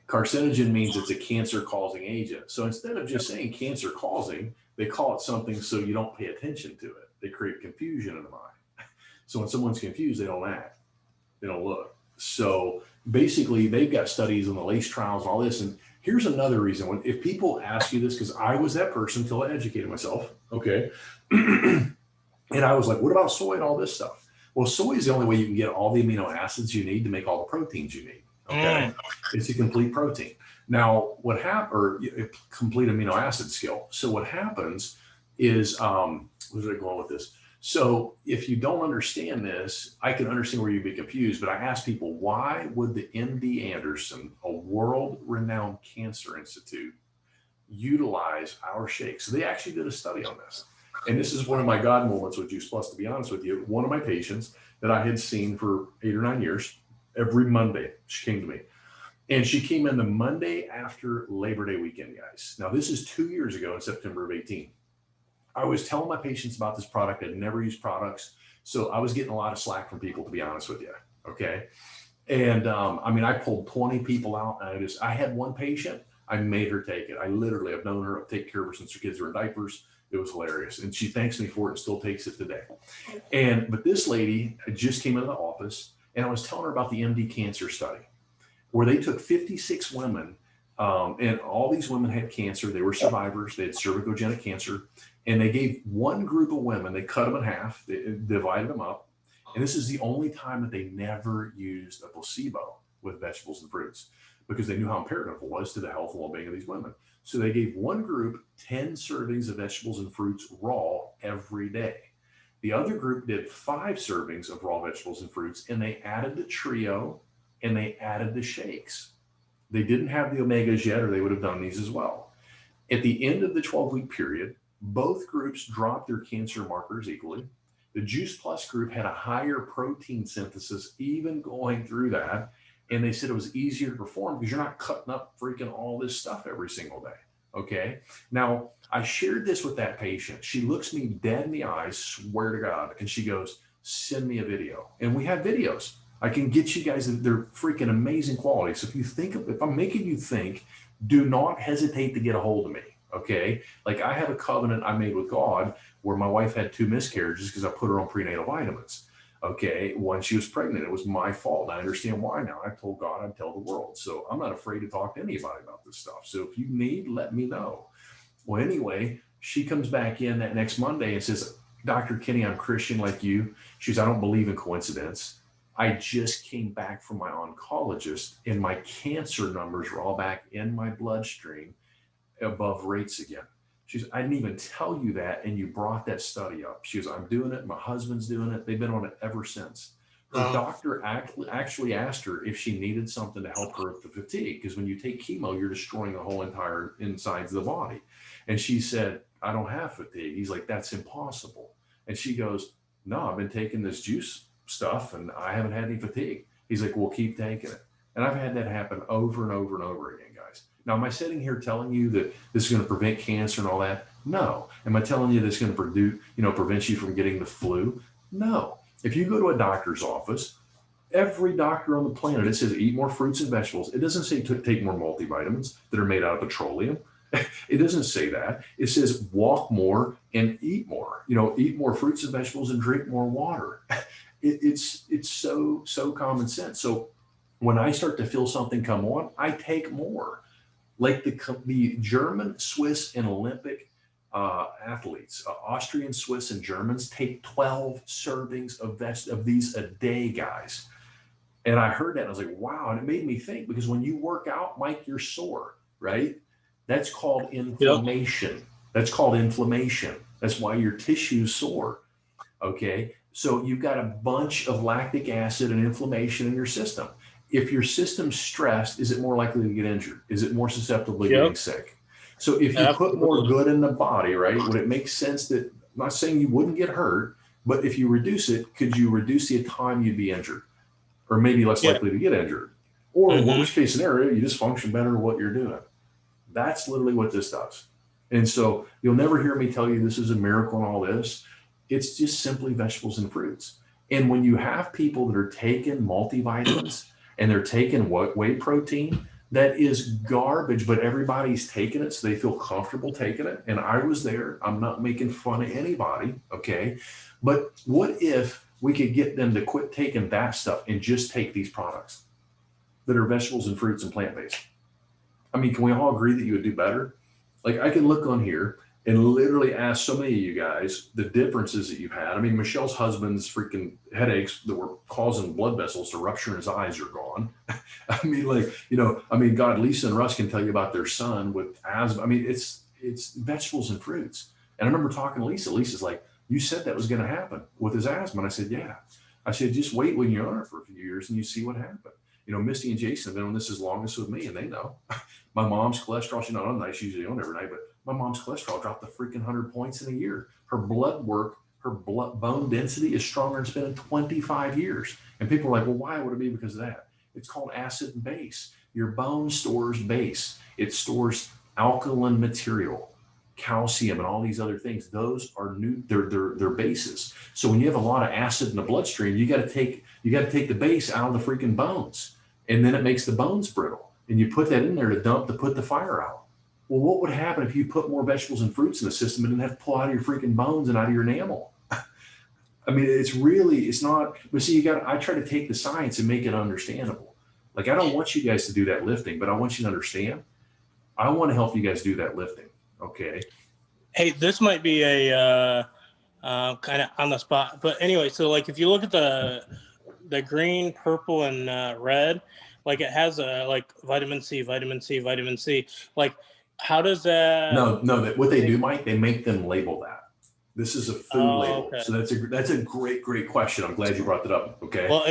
Carcinogen means it's a cancer-causing agent. So instead of just saying cancer-causing, they call it something so you don't pay attention to it. They create confusion in the mind. So when someone's confused, they don't act. They don't look. So basically, they've got studies on the LACE trials and all this. And here's another reason. If people ask you this, because I was that person until I educated myself, okay? And I was like, what about soy and all this stuff? Well, soy is the only way you can get all the amino acids you need to make all the proteins you need, okay? It's a complete protein. Now, what happens, or complete amino acid skill. So what happens is, where's I going with this? So if you don't understand this, I can understand where you'd be confused, but I ask people, why would the MD Anderson, a world-renowned cancer institute, utilize our shake? So they actually did a study on this. And this is one of my God moments with Juice Plus, to be honest with you. One of my patients that I had seen for 8 or 9 years, every Monday, she came to me. And she came in the Monday after Labor Day weekend, guys. Now, this is 2 years ago in September of 18. I was telling my patients about this product. I'd never used products. So I was getting a lot of slack from people, to be honest with you. Okay. And I mean, I pulled 20 people out. And I had one patient, I made her take it. I've known her, I've taken care of her since her kids were in diapers. It was hilarious. And she thanks me for it and still takes it today. But this lady just came into the office, and I was telling her about the MD cancer study, where they took 56 women, and all these women had cancer. They were survivors. They had cervicogenic cancer. And they gave one group of women, they cut them in half, they divided them up. And this is the only time that they never used a placebo with vegetables and fruits, because they knew how imperative it was to the health and well-being of these women. So they gave one group 10 servings of vegetables and fruits raw every day. The other group did 5 servings of raw vegetables and fruits, and they added the trio and they added the shakes. They didn't have the omegas yet, or they would have done these as well. At the end of the 12-week period, both groups dropped their cancer markers equally. The Juice Plus group had a higher protein synthesis even going through that. And they said it was easier to perform because you're not cutting up freaking all this stuff every single day. Okay. Now, I shared this with that patient. She looks me dead in the eyes, swear to God. And she goes, send me a video. And we have videos. I can get you guys, they're freaking amazing quality. So if I'm making you think, do not hesitate to get a hold of me. Okay. Like, I have a covenant I made with God where my wife had 2 miscarriages because I put her on prenatal vitamins. Okay. When she was pregnant, it was my fault. I understand why now. I told God I'd tell the world. So I'm not afraid to talk to anybody about this stuff. So if you need, let me know. Well, anyway, she comes back in that next Monday and says, Dr. Kenny, I'm Christian like you. She says, I don't believe in coincidence. I just came back from my oncologist and my cancer numbers were all back in my bloodstream above rates again. She says, I didn't even tell you that, and you brought that study up. She goes, I'm doing it. My husband's doing it. They've been on it ever since. Her doctor actually asked her if she needed something to help her with the fatigue, because when you take chemo, you're destroying the whole entire insides of the body. And she said, I don't have fatigue. He's like, that's impossible. And she goes, no, I've been taking this juice stuff and I haven't had any fatigue. He's like, well, keep taking it. And I've had that happen over and over and over again, guys. Now, am I sitting here telling you that this is going to prevent cancer and all that? No. Am I telling you this is going to prevent you from getting the flu? No. If you go to a doctor's office, every doctor on the planet, it says eat more fruits and vegetables. It doesn't say take more multivitamins that are made out of petroleum. It doesn't say that. It says walk more and eat more. Eat more fruits and vegetables and drink more water. It's so common sense. So when I start to feel something come on, I take more. Like the German, Swiss, and Olympic athletes, Austrian, Swiss, and Germans take 12 servings of these a day, guys. And I heard that and I was like, wow. And it made me think, because when you work out, Mike, you're sore, right? That's called inflammation. Yep. That's called inflammation. That's why your tissue's sore. Okay. So you've got a bunch of lactic acid and inflammation in your system. If your system's stressed, is it more likely to get injured? Is it more susceptible to getting sick? So if you put more good in the body, right, would it make sense that, I'm not saying you wouldn't get hurt, but if you reduce it, could you reduce the time you'd be injured? Or maybe less likely to get injured? Or worst case scenario, you just function better at what you're doing. That's literally what this does. And so you'll never hear me tell you this is a miracle and all this. It's just simply vegetables and fruits. And when you have people that are taking multivitamins and they're taking whey protein, that is garbage, but everybody's taking it so they feel comfortable taking it. And I was there. I'm not making fun of anybody, okay? But what if we could get them to quit taking that stuff and just take these products that are vegetables and fruits and plant-based? I mean, can we all agree that you would do better? Like, I can look on here and literally ask so many of you guys the differences that you've had. I mean, Michelle's husband's freaking headaches that were causing blood vessels to rupture in his eyes are gone. I mean, God, Lisa and Russ can tell you about their son with asthma. I mean, it's vegetables and fruits. And I remember talking to Lisa. Lisa's like, You said that was going to happen with his asthma. And I said, yeah. I said, just wait when you're on it for a few years and you see what happened. You know, Misty and Jason have been on this as long as with me, and they know. My mom's cholesterol, she's not on night, she's usually on every night, but my mom's cholesterol dropped a freaking 100 points in a year. Her blood work, her blood bone density is stronger than it's been in 25 years. And people are like, well, why would it be because of that? It's called acid and base. Your bone stores base. It stores alkaline material, calcium, and all these other things. Those are they're bases. So when you have a lot of acid in the bloodstream, you got to take the base out of the freaking bones, and then it makes the bones brittle. And you put that in there to put the fire out. Well, what would happen if you put more vegetables and fruits in the system and didn't have to pull out of your freaking bones and out of your enamel? I mean, it's not, but see, I try to take the science and make it understandable. Like, I don't want you guys to do that lifting, but I want you to understand. I want to help you guys do that lifting. Okay. Hey, this might be a kind of on the spot, but anyway, so like if you look at the green, purple, and red, like it has like vitamin C. Like, how does that? No. What they do, Mike, they make them label that. This is a food label. Okay. So that's a great question. I'm glad you brought that up. Okay. Well,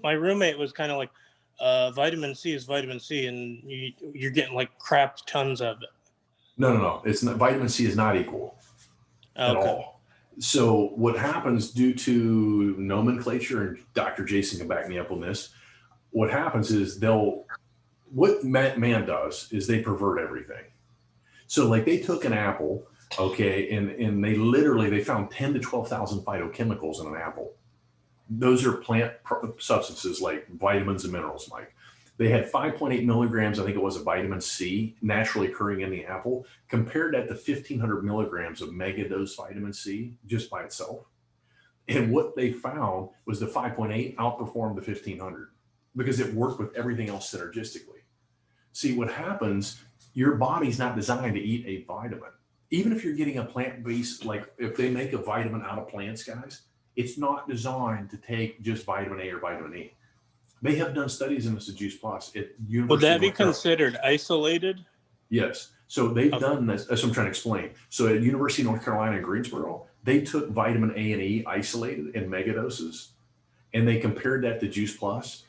my roommate was kind of like, vitamin C is vitamin C, and you're getting like crap tons of it. No. It's not. Vitamin C is not equal at all. So what happens due to nomenclature, and Dr. Jason can back me up on this, what happens is what man does is they pervert everything. So like they took an apple, okay, and they found 10 to 12,000 phytochemicals in an apple. Those are plant substances like vitamins and minerals, Mike. They had 5.8 milligrams, I think it was, of vitamin C naturally occurring in the apple. Compared that to 1,500 milligrams of mega dose vitamin C just by itself. And what they found was the 5.8 outperformed the 1,500 because it worked with everything else synergistically. See, what happens, your body's not designed to eat a vitamin. Even if you're getting a plant-based, like if they make a vitamin out of plants, guys, it's not designed to take just vitamin A or vitamin E. They have done studies in this at Juice Plus. Would that be considered isolated? Yes. So they've done this. That's what I'm trying to explain. So at University of North Carolina in Greensboro, they took vitamin A and E isolated in mega doses, and they compared that to Juice Plus.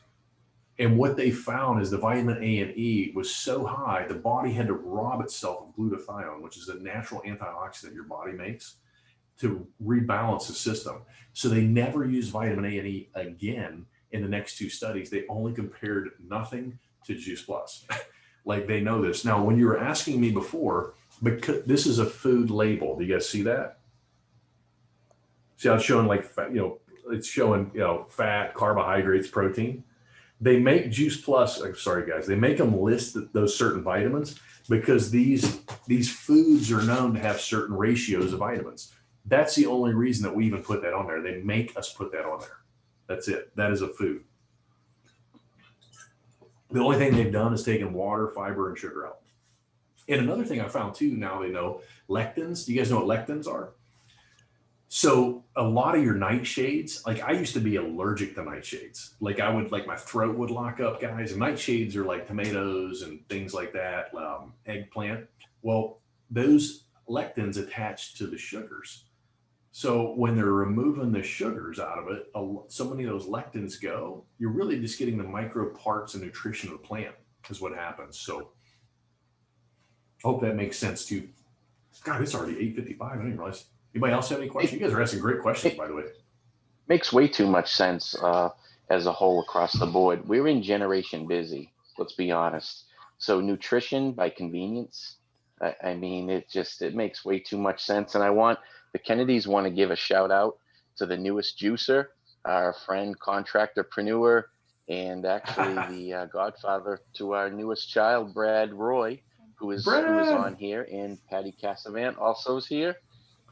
And what they found is the vitamin A and E was so high, the body had to rob itself of glutathione, which is a natural antioxidant your body makes, to rebalance the system. So they never used vitamin A and E again in the next two studies. They only compared nothing to Juice Plus. Like, they know this. Now, when you were asking me before, because this is a food label, do you guys see that? See how it's showing like, it's showing, fat, carbohydrates, protein. They make Juice Plus, I'm sorry guys, they make them list those certain vitamins because these foods are known to have certain ratios of vitamins. That's the only reason that we even put that on there. They make us put that on there. That's it. That is a food. The only thing they've done is taken water, fiber, and sugar out. And another thing I found too, now they know lectins. Do you guys know what lectins are? So a lot of your nightshades, like I used to be allergic to nightshades. Like my throat would lock up, guys. And nightshades are like tomatoes and things like that, eggplant. Well, those lectins attach to the sugars. So when they're removing the sugars out of it, so many of those lectins go, you're really just getting the micro parts and nutrition of the plant is what happens. So I hope that makes sense to you. God, it's already 8:55. I didn't realize. Anybody else have any questions? You guys are asking great questions, by the way. Makes way too much sense as a whole across the board. We're in generation busy, let's be honest. So nutrition by convenience, I mean, it makes way too much sense. And the Kennedys want to give a shout out to the newest juicer, our friend, contractorpreneur, and actually the godfather to our newest child, Brad Roy, who is on here, and Patty Cassavant also is here.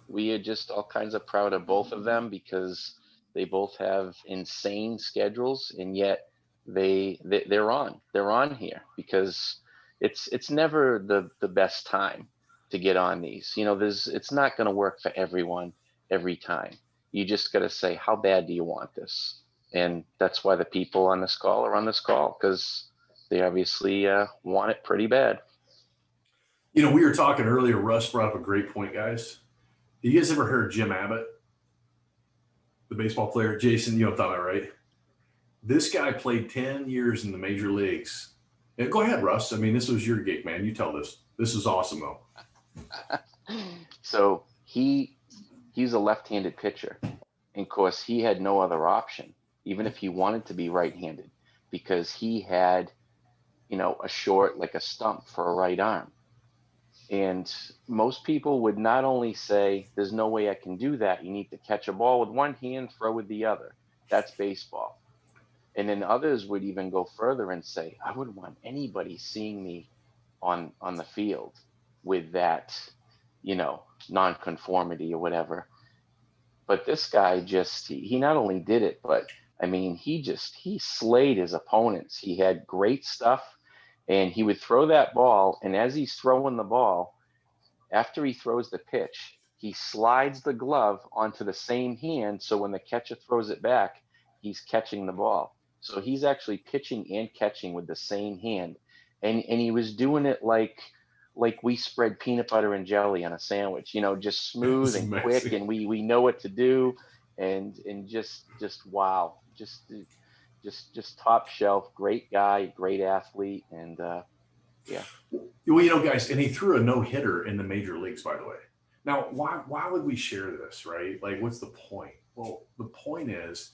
We are just all kinds of proud of both of them because they both have insane schedules, and yet they're on here because it's never the best time to get on these. It's not going to work for everyone every time. You just got to say, how bad do you want this? And that's why the people on this call are on this call, because they obviously want it pretty bad. We were talking earlier, Russ brought up a great point, guys. You guys ever heard of Jim Abbott, the baseball player? Jason, you know what I'm talking about, right? This guy played 10 years in the major leagues. Yeah, go ahead, Russ. I mean, this was your gig, man. You tell this. This is awesome, though. So he's a left-handed pitcher. And of course, he had no other option, even if he wanted to be right-handed, because he had, a short, like a stump for a right arm. And most people would not only say, there's no way I can do that. You need to catch a ball with one hand, throw with the other. That's baseball. And then others would even go further and say, I wouldn't want anybody seeing me on the field with that, nonconformity or whatever. But this guy he not only did it, but I mean, he slayed his opponents. He had great stuff, and he would throw that ball. And as he's throwing the ball, after he throws the pitch, he slides the glove onto the same hand. So when the catcher throws it back, he's catching the ball. So he's actually pitching and catching with the same hand. And he was doing it like we spread peanut butter and jelly on a sandwich, just smooth and quick, and we know what to do, and just wow, just top shelf, great guy, great athlete, and yeah. Well, guys, and he threw a no-hitter in the major leagues, by the way. Now, why would we share this, right? Like, what's the point? Well, the point is,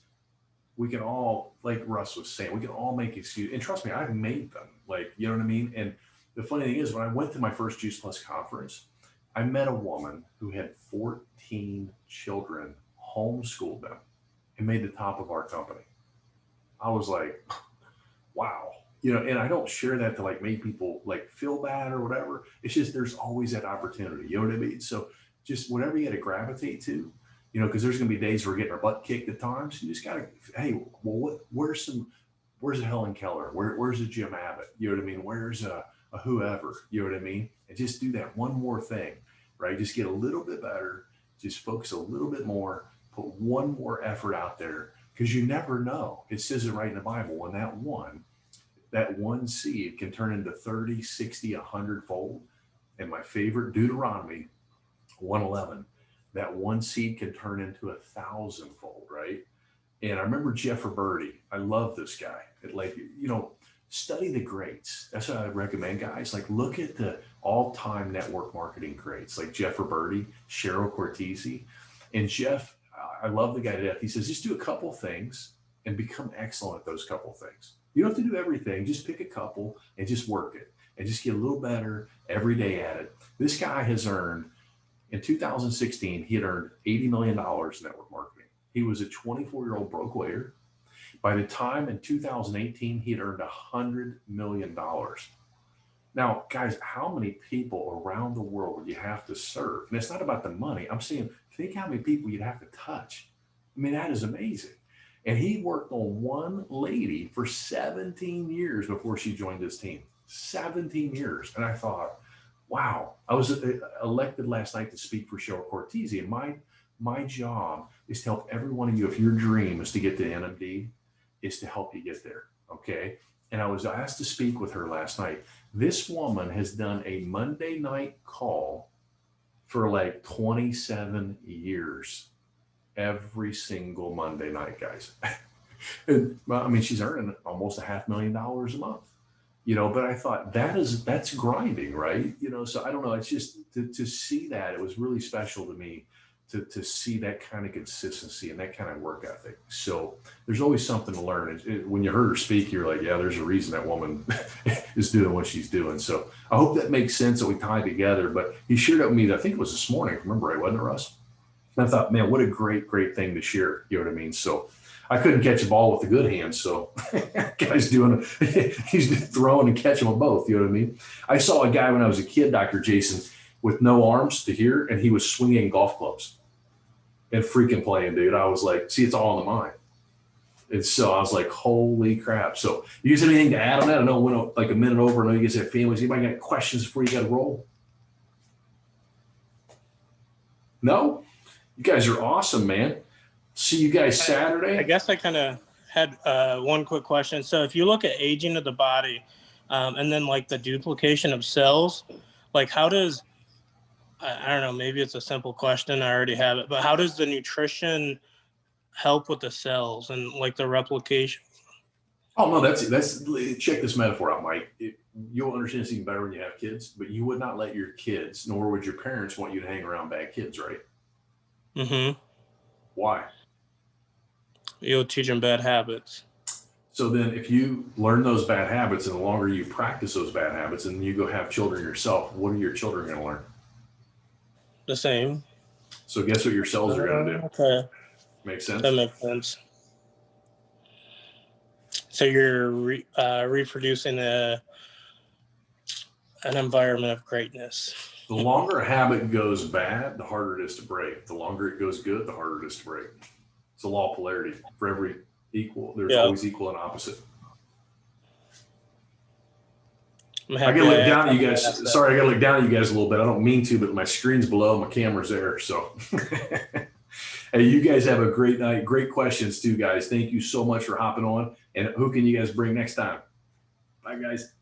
we can all, like Russ was saying, we can all make excuses, and trust me, I've made them. Like, you know what I mean? And the funny thing is, when I went to my first Juice Plus conference, I met a woman who had 14 children, homeschooled them, and made the top of our company. I was like, wow. And I don't share that to like make people like feel bad or whatever. It's just, there's always that opportunity. You know what I mean? So just whatever you got to gravitate to, because there's going to be days we're getting our butt kicked at times. You just got to, hey, well, where's a Helen Keller? Where's a Jim Abbott? You know what I mean? Where's a whoever? You know what I mean? And just do that one more thing, right? Just get a little bit better. Just focus a little bit more. Put one more effort out there, because you never know. It says it right in the Bible. When that one seed can turn into 30, 60, 100-fold. And my favorite, Deuteronomy 1:11, that one seed can turn into 1,000-fold, right? And I remember Jeffrey Birdie. I love this guy. Study the greats. That's what I recommend, guys. Like, look at the all-time network marketing greats, like Jeffrey Birdie, Cheryl Cortese. And Jeff, I love the guy to death. He says, just do a couple things and become excellent at those couple things. You don't have to do everything. Just pick a couple and just work it and just get a little better every day at it. This guy has earned, in 2016, he had earned $80 million in network marketing. He was a 24-year-old broke waiter. By the time in 2018, he had earned $100 million. Now, guys, how many people around the world would you have to serve? And it's not about the money. I'm saying, think how many people you'd have to touch. I mean, that is amazing. And he worked on one lady for 17 years before she joined his team. 17 years. And I thought, wow. I was elected last night to speak for Cheryl Cortese. And my job is to help every one of you, if your dream is to get to NMD, is to help you get there. Okay. And I was asked to speak with her last night. This woman has done a Monday night call for like 27 years. Every single Monday night, guys. And, I mean, she's earning almost $500,000 a month, but I thought that's grinding, right? So I don't know. It's just to see that, it was really special to me to see that kind of consistency and that kind of work ethic. So there's always something to learn. When you heard her speak, you're like, yeah, there's a reason that woman is doing what she's doing. So I hope that makes sense that we tied together. But he shared it with me, I think it was this morning, remember, right? Wasn't it, Russ? And I thought, man, what a great thing to share. You know what I mean? So I couldn't catch a ball with the good hand. So guy's he's throwing and catching with both. You know what I mean? I saw a guy when I was a kid, Dr. Jason, with no arms to here, and he was swinging golf clubs and freaking playing, dude. I was like, see, it's all in the mind. And so I was like, holy crap. So you guys have anything to add on that? I know we went like a minute over. I know you guys have families. Anybody got questions before you got to roll? No? You guys are awesome, man. See you guys Saturday. I guess I kind of had one quick question. So if you look at aging of the body and then like the duplication of cells, like how does I don't know, maybe it's a simple question. I already have it, but how does the nutrition help with the cells and like the replication? Oh no, that's check this metaphor out, Mike. You'll understand this even better when you have kids, but you would not let your kids, nor would your parents want you to hang around bad kids, right? Mm-hmm. Why? You'll teach them bad habits. So then if you learn those bad habits and the longer you practice those bad habits and you go have children yourself, what are your children going to learn? The same. So guess what your cells are going to do? Okay. Makes sense? That makes sense. So you're reproducing an environment of greatness. The longer a habit goes bad, the harder it is to break. The longer it goes good, the harder it is to break. It's a law of polarity. For every equal, there's always equal and opposite. I gotta look down at you guys. Sorry, I gotta look down at you guys a little bit. I don't mean to, but my screen's below, my camera's there. So hey, you guys have a great night. Great questions too, guys. Thank you so much for hopping on. And who can you guys bring next time? Bye, guys.